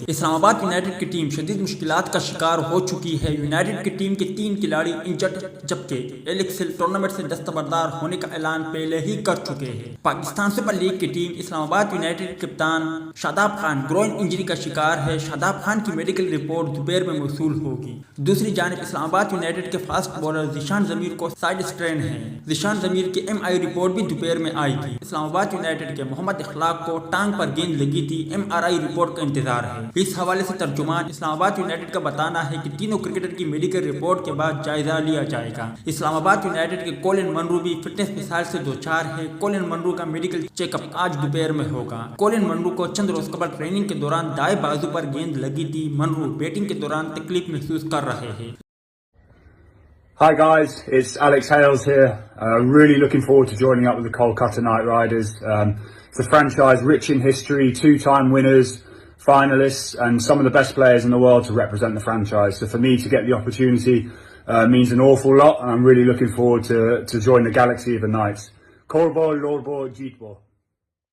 اسلام آباد یونائٹڈ کی ٹیم شدید مشکلات کا شکار ہو چکی ہے۔ یونائٹڈ کی ٹیم کے 3 کھلاڑی انجرڈ، جبکہ ایلکس ہل ٹورنامنٹ سے دستبردار ہونے کا اعلان پہلے ہی کر چکے ہیں۔ پاکستان سپر لیگ کی ٹیم اسلام آباد یونائٹڈ کے کپتان شاداب خان گروئن انجری کا شکار ہے۔ شاداب خان کی میڈیکل رپورٹ دوپہر میں موصول ہوگی۔ دوسری جانب اسلام آباد یونائٹڈ کے فاسٹ بولر ذیشان ضمیر کو سائیڈ اسٹرین ہے۔ ذیشان ضمیر کی ایم آئی رپورٹ بھی دوپہر میں آئے گی۔ اسلام آباد یونائٹڈ کے محمد اخلاق کو ٹانگ پر گیند لگی تھی، ایم آر آئی رپورٹ کا انتظار ہے۔ اس حوالے سے ترجمان اسلام آباد یونائٹڈ کا بتانا ہے کہ تینوں کرکٹر کی میڈیکل رپورٹ کے بعد جائزہ لیا جائے گا۔ اسلام آباد یونائٹڈ کے کولن منرو بھی فٹنس مسائل سے دوچار ہے۔ کولن منرو کا میڈیکل چیک اپ آج دوپہر میں ہوگا۔ کولن منرو کو چند روز قبل ٹریننگ کے دوران دائیں بازو پر گیند لگی تھی۔ منرو بیٹنگ کے دوران تکلیف محسوس کر رہے ہیں۔ Hi guys, it's Alex Hales here. Really looking forward to joining up with the Kolkata Knight Riders. It's a franchise rich in history, 2-time winners, finalists, and some of the best players in the world to represent the franchise. So for me to get the opportunity means an awful lot, and I'm really looking forward to join the galaxy of the Knights. Korbo, Lorbo, Jeetbo.